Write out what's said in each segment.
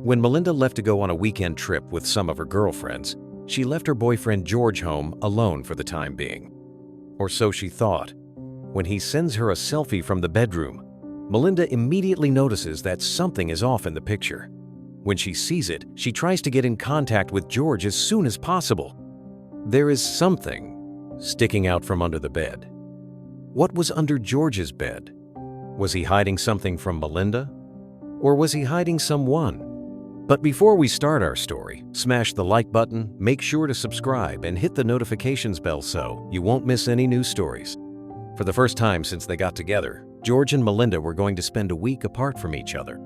When Melinda left to go on a weekend trip with some of her girlfriends, she left her boyfriend George home alone for the time being. Or so she thought. When he sends her a selfie from the bedroom, Melinda immediately notices that something is off in the picture. When she sees it, she tries to get in contact with George as soon as possible. There is something sticking out from under the bed. What was under George's bed? Was he hiding something from Melinda? Or was he hiding someone? But before we start our story, smash the like button, make sure to subscribe, and hit the notifications bell so you won't miss any new stories. For the first time since they got together, George and Melinda were going to spend a week apart from each other.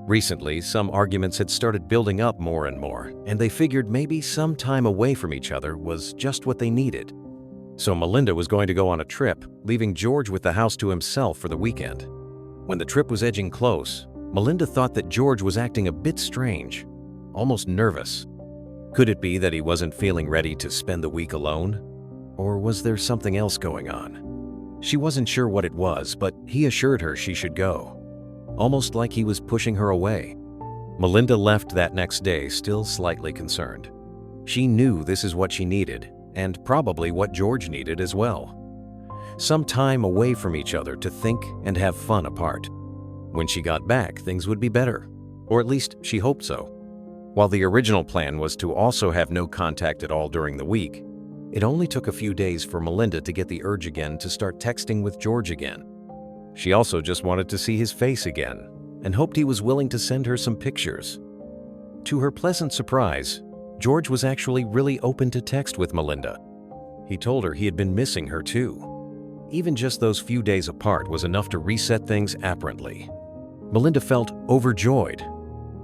Recently, some arguments had started building up more and more, and they figured maybe some time away from each other was just what they needed. So Melinda was going to go on a trip, leaving George with the house to himself for the weekend. When the trip was edging close, Melinda thought that George was acting a bit strange, almost nervous. Could it be that he wasn't feeling ready to spend the week alone? Or was there something else going on? She wasn't sure what it was, but he assured her she should go, almost like he was pushing her away. Melinda left that next day still slightly concerned. She knew this is what she needed, and probably what George needed as well. Some time away from each other to think and have fun apart. When she got back, things would be better, or at least she hoped so. While the original plan was to also have no contact at all during the week, it only took a few days for Melinda to get the urge again to start texting with George again. She also just wanted to see his face again and hoped he was willing to send her some pictures. To her pleasant surprise, George was actually really open to text with Melinda. He told her he had been missing her too. Even just those few days apart was enough to reset things apparently. Melinda felt overjoyed,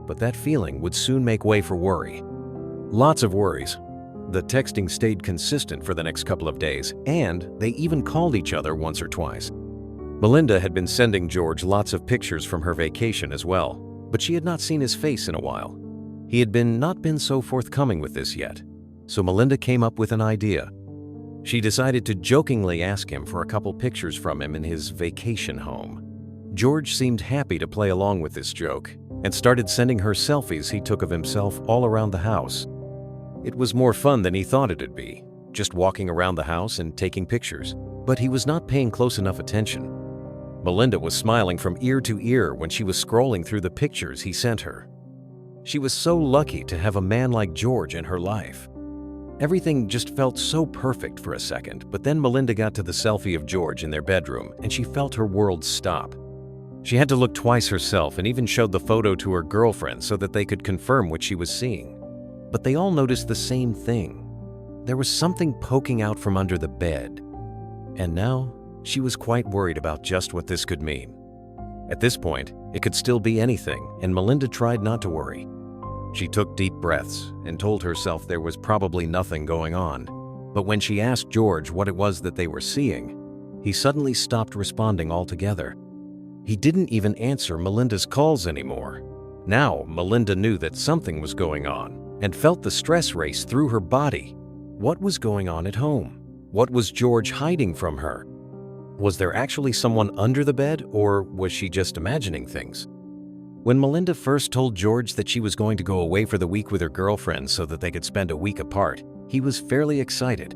but that feeling would soon make way for worry. Lots of worries. The texting stayed consistent for the next couple of days, and they even called each other once or twice. Melinda had been sending George lots of pictures from her vacation as well, but she had not seen his face in a while. He had not been so forthcoming with this yet, so Melinda came up with an idea. She decided to jokingly ask him for a couple pictures from him in his vacation home. George seemed happy to play along with this joke and started sending her selfies he took of himself all around the house. It was more fun than he thought it'd be, just walking around the house and taking pictures, but he was not paying close enough attention. Melinda was smiling from ear to ear when she was scrolling through the pictures he sent her. She was so lucky to have a man like George in her life. Everything just felt so perfect for a second, but then Melinda got to the selfie of George in their bedroom and she felt her world stop. She had to look twice herself and even showed the photo to her girlfriend so that they could confirm what she was seeing. But they all noticed the same thing. There was something poking out from under the bed. And now, she was quite worried about just what this could mean. At this point, it could still be anything, and Melinda tried not to worry. She took deep breaths and told herself there was probably nothing going on. But when she asked George what it was that they were seeing, he suddenly stopped responding altogether. He didn't even answer Melinda's calls anymore. Now, Melinda knew that something was going on and felt the stress race through her body. What was going on at home? What was George hiding from her? Was there actually someone under the bed, or was she just imagining things? When Melinda first told George that she was going to go away for the week with her girlfriend so that they could spend a week apart, he was fairly excited.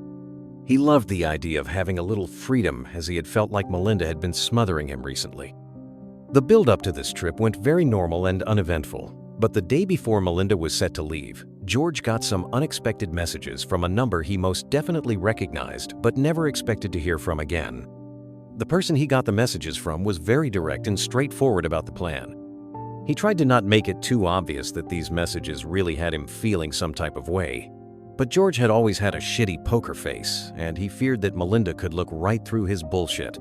He loved the idea of having a little freedom, as he had felt like Melinda had been smothering him recently. The build-up to this trip went very normal and uneventful, but the day before Melinda was set to leave, George got some unexpected messages from a number he most definitely recognized but never expected to hear from again. The person he got the messages from was very direct and straightforward about the plan. He tried to not make it too obvious that these messages really had him feeling some type of way, but George had always had a shitty poker face, and he feared that Melinda could look right through his bullshit.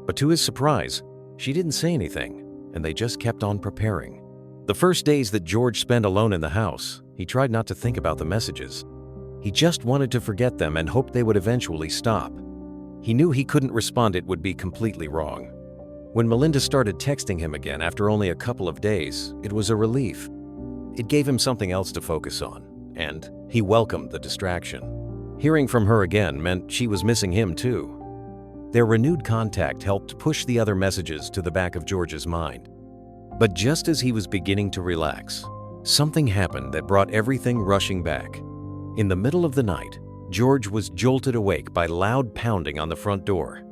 But to his surprise, she didn't say anything, and they just kept on preparing. The first days that George spent alone in the house, he tried not to think about the messages. He just wanted to forget them and hoped they would eventually stop. He knew he couldn't respond, it would be completely wrong. When Melinda started texting him again after only a couple of days, it was a relief. It gave him something else to focus on, and he welcomed the distraction. Hearing from her again meant she was missing him too. Their renewed contact helped push the other messages to the back of George's mind. But just as he was beginning to relax, Something happened that brought everything rushing back. In the middle of the night, George was jolted awake by loud pounding on the front door.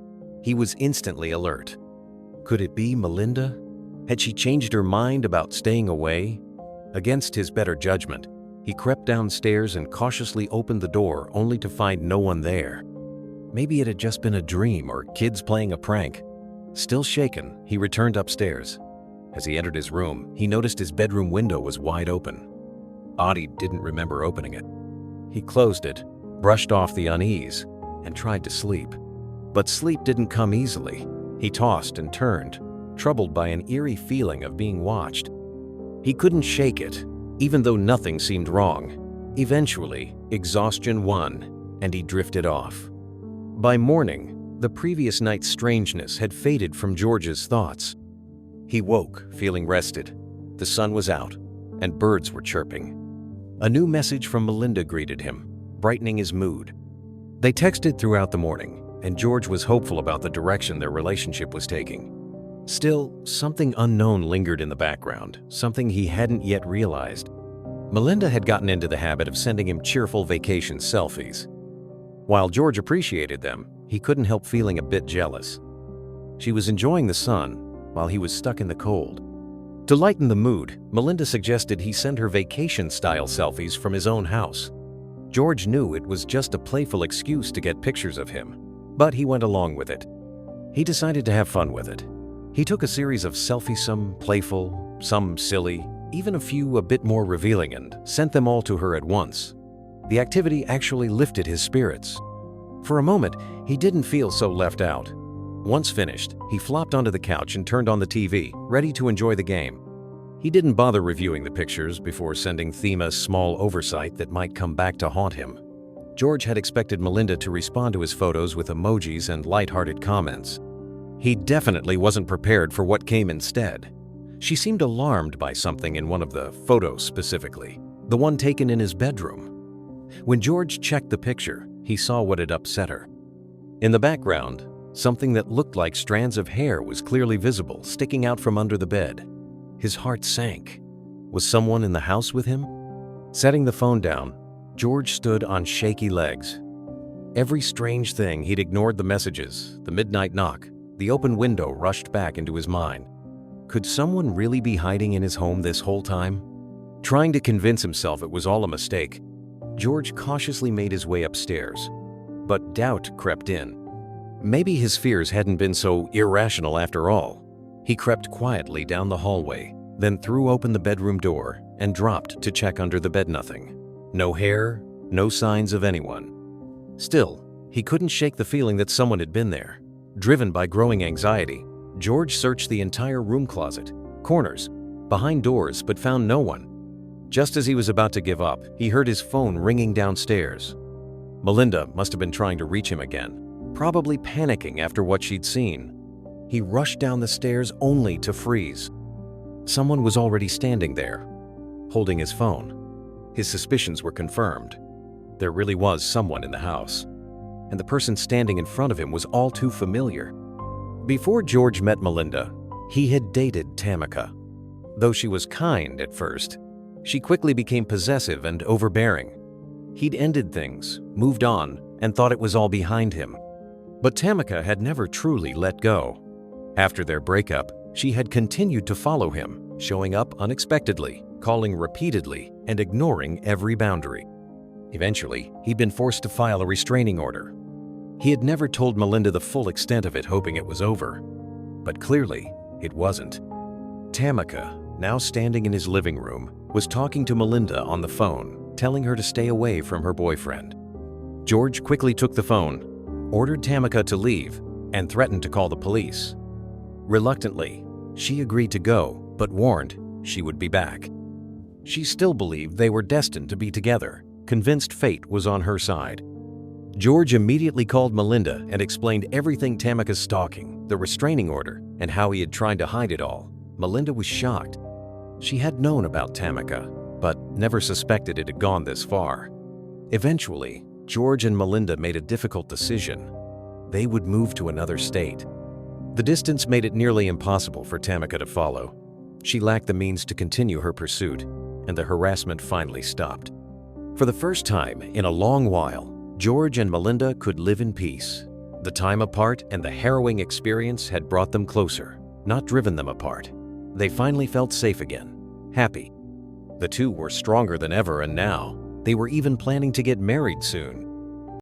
He was instantly alert. Could it be Melinda? Had she changed her mind about staying away? Against his better judgment, he crept downstairs and cautiously opened the door only to find no one there. Maybe it had just been a dream or kids playing a prank. Still shaken, he returned upstairs. As he entered his room, he noticed his bedroom window was wide open. Odd he didn't remember opening it. He closed it, brushed off the unease, and tried to sleep. But sleep didn't come easily. He tossed and turned, troubled by an eerie feeling of being watched. He couldn't shake it, even though nothing seemed wrong. Eventually, exhaustion won, and he drifted off. By morning, the previous night's strangeness had faded from George's thoughts. He woke, feeling rested. The sun was out, and birds were chirping. A new message from Melinda greeted him, brightening his mood. They texted throughout the morning, and George was hopeful about the direction their relationship was taking. Still, something unknown lingered in the background, something he hadn't yet realized. Melinda had gotten into the habit of sending him cheerful vacation selfies. While George appreciated them, he couldn't help feeling a bit jealous. She was enjoying the sun, while he was stuck in the cold. To lighten the mood, Melinda suggested he send her vacation-style selfies from his own house. George knew it was just a playful excuse to get pictures of him, but he went along with it. He decided to have fun with it. He took a series of selfies, some playful, some silly, even a few a bit more revealing, and sent them all to her at once. The activity actually lifted his spirits. For a moment, he didn't feel so left out. Once finished, he flopped onto the couch and turned on the TV, ready to enjoy the game. He didn't bother reviewing the pictures before sending Thema a small oversight that might come back to haunt him. George had expected Melinda to respond to his photos with emojis and lighthearted comments. He definitely wasn't prepared for what came instead. She seemed alarmed by something in one of the photos specifically, the one taken in his bedroom. When George checked the picture, he saw what had upset her. In the background, something that looked like strands of hair was clearly visible, sticking out from under the bed. His heart sank. Was someone in the house with him? Setting the phone down, George stood on shaky legs. Every strange thing, he'd ignored the messages, the midnight knock, the open window rushed back into his mind. Could someone really be hiding in his home this whole time? Trying to convince himself it was all a mistake, George cautiously made his way upstairs. But doubt crept in. Maybe his fears hadn't been so irrational after all. He crept quietly down the hallway, then threw open the bedroom door and dropped to check under the bed. Nothing. No hair, no signs of anyone. Still, he couldn't shake the feeling that someone had been there. Driven by growing anxiety, George searched the entire room closet, corners, behind doors, but found no one. Just as he was about to give up, he heard his phone ringing downstairs. Melinda must have been trying to reach him again, probably panicking after what she'd seen. He rushed down the stairs only to freeze. Someone was already standing there, holding his phone. His suspicions were confirmed. There really was someone in the house, and the person standing in front of him was all too familiar. Before George met Melinda, he had dated Tamika. Though she was kind at first, she quickly became possessive and overbearing. He'd ended things, moved on, and thought it was all behind him. But Tamika had never truly let go. After their breakup, she had continued to follow him, showing up unexpectedly, calling repeatedly, and ignoring every boundary. Eventually, he'd been forced to file a restraining order. He had never told Melinda the full extent of it, hoping it was over. But clearly, it wasn't. Tamika, now standing in his living room, was talking to Melinda on the phone, telling her to stay away from her boyfriend. George quickly took the phone, ordered Tamika to leave, and threatened to call the police. Reluctantly, she agreed to go, but warned she would be back. She still believed they were destined to be together, convinced fate was on her side. George immediately called Melinda and explained everything: Tamika's stalking, the restraining order, and how he had tried to hide it all. Melinda was shocked. She had known about Tamika, but never suspected it had gone this far. Eventually, George and Melinda made a difficult decision. They would move to another state. The distance made it nearly impossible for Tamika to follow. She lacked the means to continue her pursuit. and the harassment finally stopped. For the first time in a long while, George and Melinda could live in peace. The time apart and the harrowing experience had brought them closer, not driven them apart. They finally felt safe again, happy. The two were stronger than ever, and now they were even planning to get married soon.